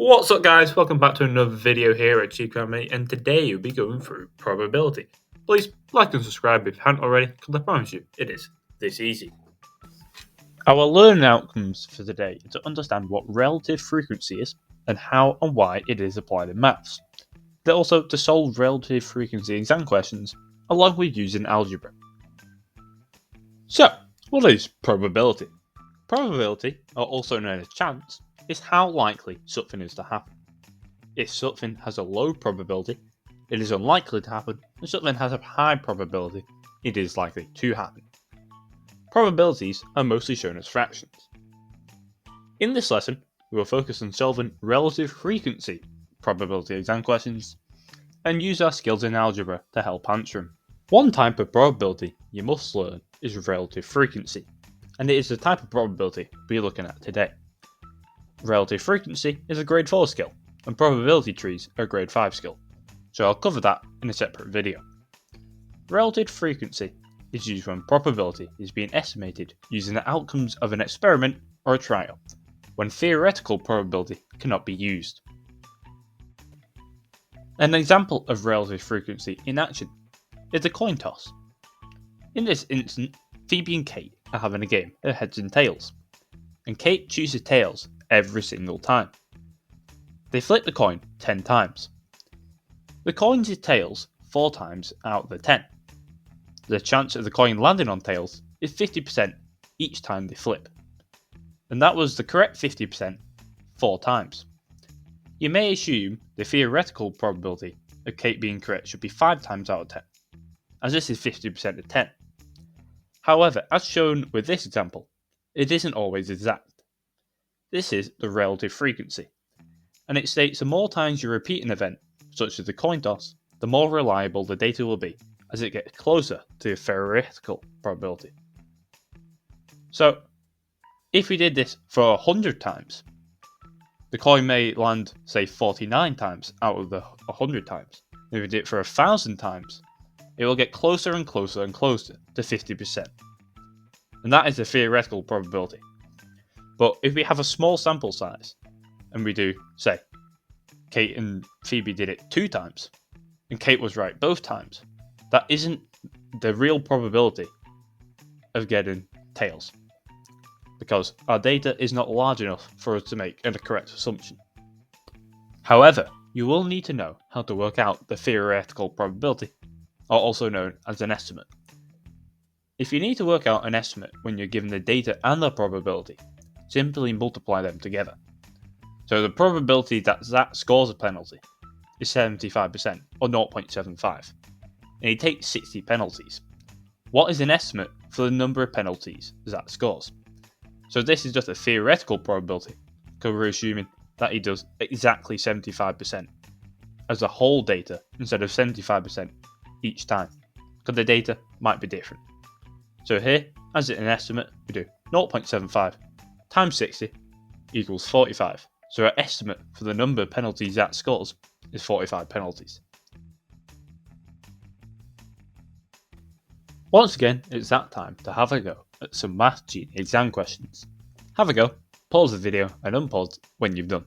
What's up guys, welcome back to another video here at GCSE, and today we'll be going through probability. Please like and subscribe if you haven't already, because I promise you, it is this easy. Our learning outcomes for today are to understand what relative frequency is, and how and why it is applied in maths. They're also to solve relative frequency exam questions, along with using algebra. So, what is probability? Probability, or also known as chance, is how likely something is to happen. If something has a low probability, it is unlikely to happen, and something has a high probability, it is likely to happen. Probabilities are mostly shown as fractions. In this lesson, we will focus on solving relative frequency probability exam questions, and use our skills in algebra to help answer them. One type of probability you must learn is relative frequency, and it is the type of probability we're looking at today. Relative frequency is a grade 4 skill, and probability trees are a grade 5 skill, so I'll cover that in a separate video. Relative frequency is used when probability is being estimated using the outcomes of an experiment or a trial, when theoretical probability cannot be used. An example of relative frequency in action is a coin toss. In this instance, Phoebe and Kate are having a game of heads and tails, and Kate chooses tails every single time. They flip the coin 10 times. The coin is tails 4 times out of the 10. The chance of the coin landing on tails is 50% each time they flip, and that was the correct 50% 4 times. You may assume the theoretical probability of Kate being correct should be 5 times out of 10, as this is 50% of 10. However, as shown with this example, it isn't always exact. This is the relative frequency, and it states the more times you repeat an event, such as the coin toss, the more reliable the data will be as it gets closer to the theoretical probability. So, if we did this for 100 times, the coin may land, say, 49 times out of the 100 times. If we did it for 1,000 times, it will get closer and closer and closer to 50%. And that is the theoretical probability. But if we have a small sample size, and we do, say, Kate and Phoebe did it 2 times, and Kate was right both times, that isn't the real probability of getting tails, because our data is not large enough for us to make a correct assumption. However, you will need to know how to work out the theoretical probability, or also known as an estimate. If you need to work out an estimate when you're given the data and the probability, simply multiply them together. So the probability that Zach scores a penalty is 75%, or 0.75, and he takes 60 penalties. What is an estimate for the number of penalties Zach scores? So this is just a theoretical probability, because we're assuming that he does exactly 75% as a whole data instead of 75% each time, because the data might be different. So here, as an estimate, we do 0.75 times 60 equals 45. So our estimate for the number of penalties that scores is 45 penalties. Once again, it's that time to have a go at some Math Genie exam questions. Have a go, pause the video and unpause when you've done.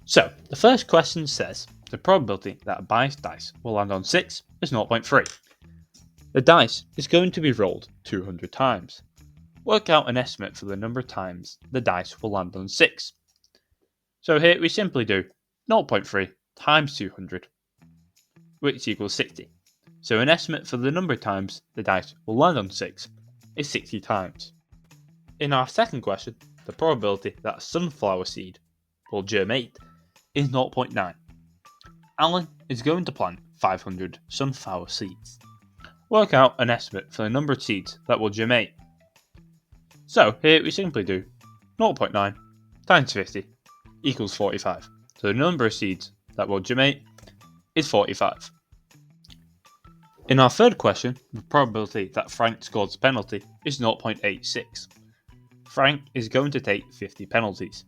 So, the first question says, the probability that a biased dice will land on 6 is 0.3. The dice is going to be rolled 200 times. Work out an estimate for the number of times the dice will land on 6. So here we simply do 0.3 times 200, which equals 60. So an estimate for the number of times the dice will land on 6 is 60 times. In our second question, the probability that a sunflower seed will germinate is 0.9. Alan is going to plant 500 sunflower seeds. Work out an estimate for the number of seeds that will germinate. So here we simply do 0.9 times 50 equals 45. So the number of seeds that will germinate is 45. In our third question, the probability that Frank scores a penalty is 0.86. Frank is going to take 50 penalties.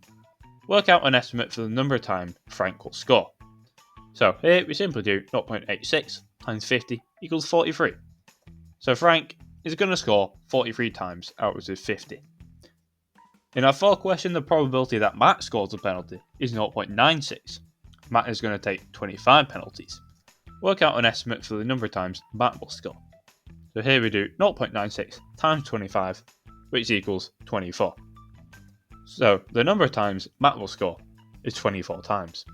Work out an estimate for the number of times Frank will score. So here we simply do 0.86 times 50 equals 43. So Frank is going to score 43 times out of his 50. In our fourth question, the probability that Matt scores a penalty is 0.96. Matt is going to take 25 penalties. Work out an estimate for the number of times Matt will score. So here we do 0.96 times 25, which equals 24. So the number of times Matt will score is 24 times.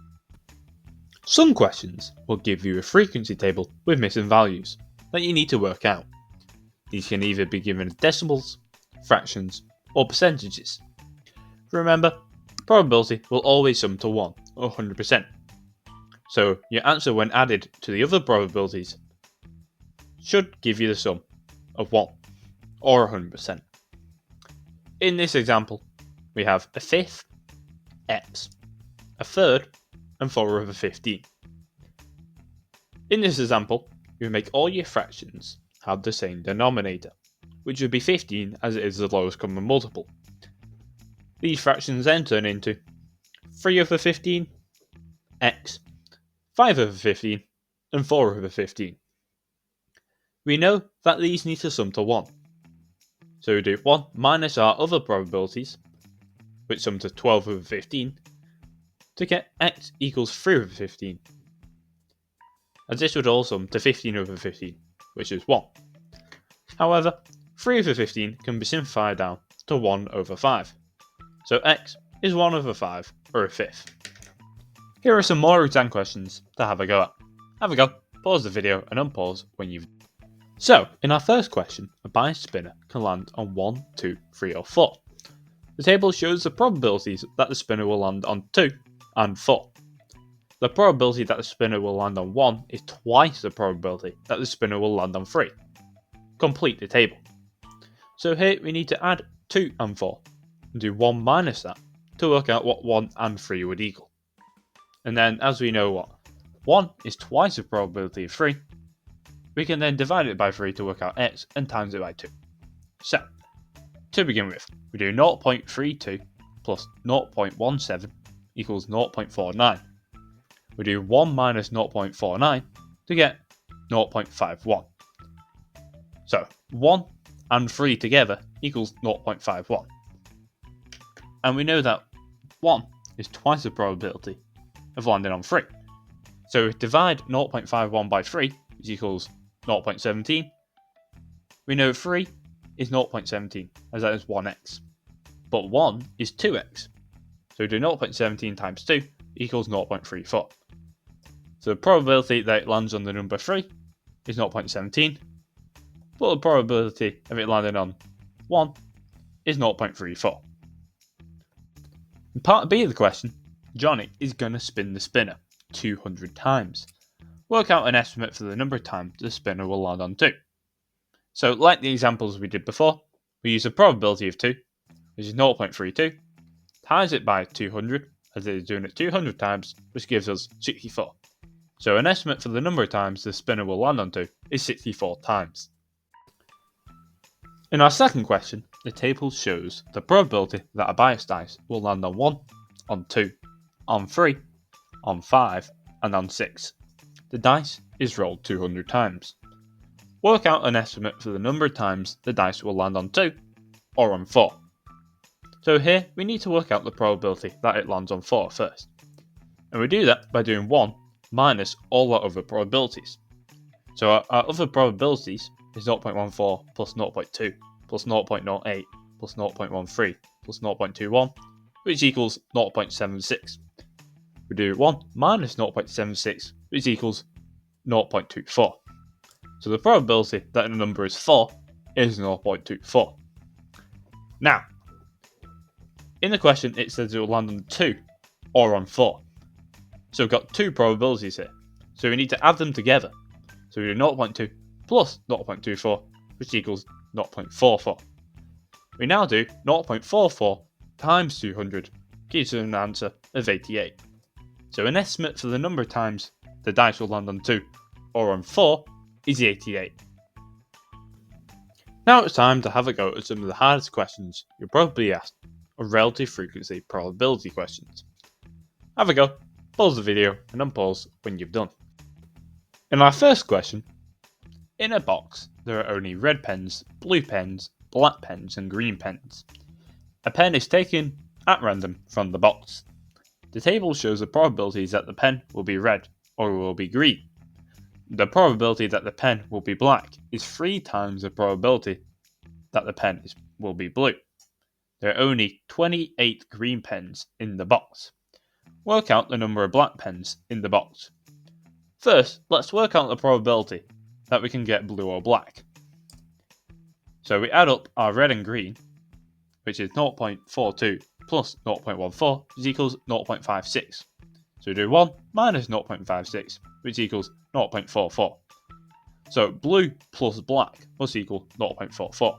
Some questions will give you a frequency table with missing values that you need to work out. These can either be given as decimals, fractions, or percentages. Remember, probability will always sum to 1 or 100%. So your answer when added to the other probabilities should give you the sum of 1 or 100%. In this example, we have a fifth, x, a third, and 4 over 15. In this example, you make all your fractions have the same denominator, which would be 15 as it is the lowest common multiple. These fractions then turn into 3 over 15, x, 5 over 15, and 4 over 15. We know that these need to sum to 1. So we do 1 minus our other probabilities, which sum to 12 over 15, to get x equals 3 over 15. As this would all sum to 15 over 15, which is 1. However, 3 over 15 can be simplified down to 1 over 5. So x is 1 over 5, or a fifth. Here are some more exam questions to have a go at. Have a go, pause the video and unpause when you've... So, in our first question, a biased spinner can land on 1, 2, 3 or 4. The table shows the probabilities that the spinner will land on 2 and 4. The probability that the spinner will land on 1 is twice the probability that the spinner will land on 3. Complete the table. So here we need to add 2 and 4 and do 1 minus that to work out what 1 and 3 would equal. And then as we know what 1 is twice the probability of 3, we can then divide it by 3 to work out x and times it by 2. So, to begin with, we do 0.32 plus 0.17 equals 0.49. We do 1 minus 0.49 to get 0.51. So 1 and 3 together equals 0.51. And we know that 1 is twice the probability of landing on 3. So if we divide 0.51 by 3, which equals 0.17, we know 3 is 0.17, as that is 1x. But 1 is 2x. So we do 0.17 times 2 equals 0.34. So the probability that it lands on the number 3 is 0.17, but the probability of it landing on 1 is 0.34. In part B of the question, Johnny is going to spin the spinner 200 times. Work out an estimate for the number of times the spinner will land on 2. So like the examples we did before, we use a probability of 2, which is 0.32, times it by 200, as it is doing it 200 times, which gives us 64. So an estimate for the number of times the spinner will land on 2 is 64 times. In our second question, the table shows the probability that a biased dice will land on 1, on 2, on 3, on 5, and on 6. The dice is rolled 200 times. Work out an estimate for the number of times the dice will land on 2 or on 4. So here we need to work out the probability that it lands on 4 first. And we do that by doing 1 minus all our other probabilities. So our other probabilities is 0.14 plus 0.2 plus 0.08 plus 0.13 plus 0.21, which equals 0.76. We do 1 minus 0.76, which equals 0.24. So the probability that a number is 4 is 0.24. Now, in the question it says it will land on 2 or on 4. So we've got two probabilities here. So we need to add them together. So we do 0.2 plus 0.24, which equals 0.44. We now do 0.44 times 200, gives us an answer of 88. So an estimate for the number of times the dice will land on 2 or on 4 is 88. Now it's time to have a go at some of the hardest questions you'll probably asked, or relative frequency probability questions. Have a go, pause the video and unpause when you've done. In our first question, in a box there are only red pens, blue pens, black pens and green pens. A pen is taken at random from the box. The table shows the probabilities that the pen will be red or will be green. The probability that the pen will be black is 3 times the probability that the pen will be blue. There are only 28 green pens in the box. Work out the number of black pens in the box. First, let's work out the probability that we can get blue or black. So we add up our red and green, which is 0.42 plus 0.14, which equals 0.56. So we do 1 minus 0.56, which equals 0.44. So blue plus black must equal 0.44.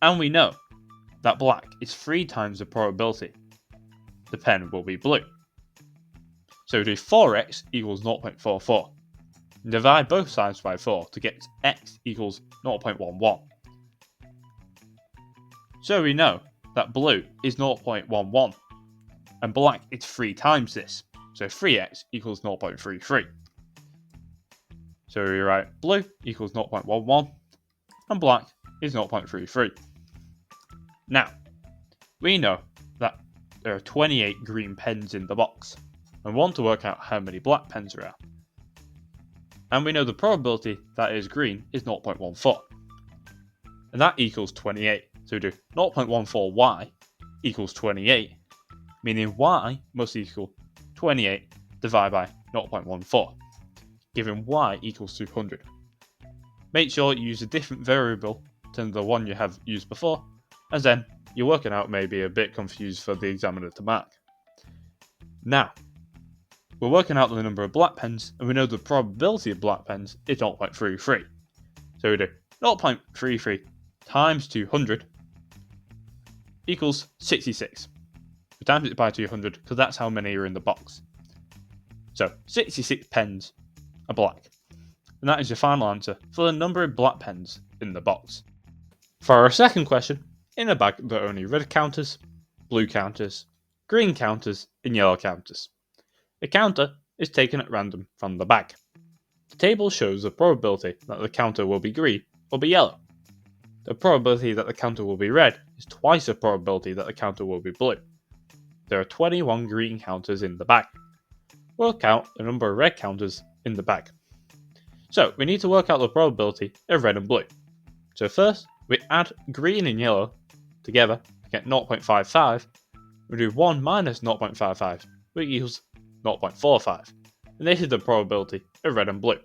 And we know that black is 3 times the probability the pen will be blue. So we do 4x equals 0.44. Divide both sides by 4 to get x equals 0.11. So we know that blue is 0.11 and black is 3 times this. So 3x equals 0.33. So we write blue equals 0.11 and black is 0.33. Now, we know that there are 28 green pens in the box and want to work out how many black pens there are. And we know the probability that is green is 0.14. And that equals 28. So we do 0.14y equals 28, meaning y must equal 28 divided by 0.14, giving y equals 200. Make sure you use a different variable than the one you have used before, as then your working out may be a bit confused for the examiner to mark. Now, we're working out the number of black pens, and we know the probability of black pens is 0.33. So we do 0.33 times 200 equals 66. We times it by 200 because that's how many are in the box. So 66 pens are black. And that is your final answer for the number of black pens in the box. For our second question, in a bag there are only red counters, blue counters, green counters, and yellow counters. A counter is taken at random from the bag. The table shows the probability that the counter will be green or be yellow. The probability that the counter will be red is twice the probability that the counter will be blue. There are 21 green counters in the bag. Work out the number of red counters in the bag. So we need to work out the probability of red and blue. So first, we add green and yellow together to get 0.55. We do 1 minus 0.55, which equals 0.45. And this is the probability of red and blue.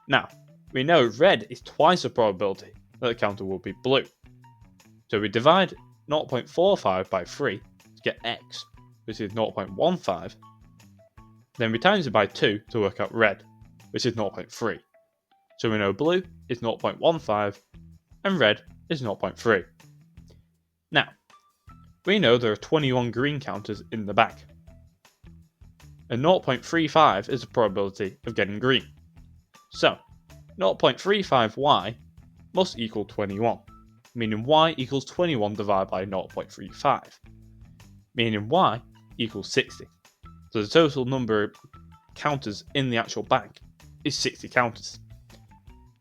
Now, we know red is twice the probability that the counter will be blue. So we divide 0.45 by 3 to get x, which is 0.15. Then we times it by 2 to work out red, which is 0.3. So we know blue is 0.15 and red is 0.3. Now, we know there are 21 green counters in the bag. And 0.35 is the probability of getting green. So, 0.35y must equal 21, meaning y equals 21 divided by 0.35, meaning y equals 60. So the total number of counters in the actual bag is 60 counters.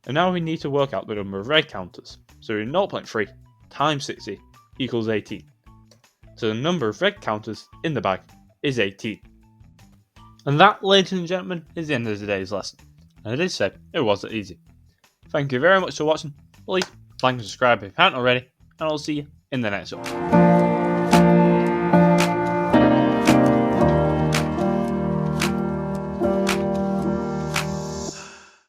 And now we need to work out the number of red counters. So 0.3 times 60 equals 18. So the number of red counters in the bag is 18. And that, ladies and gentlemen, is the end of today's lesson. And I did say it wasn't easy. Thank you very much for watching. Please like and subscribe if you haven't already, and I'll see you in the next one.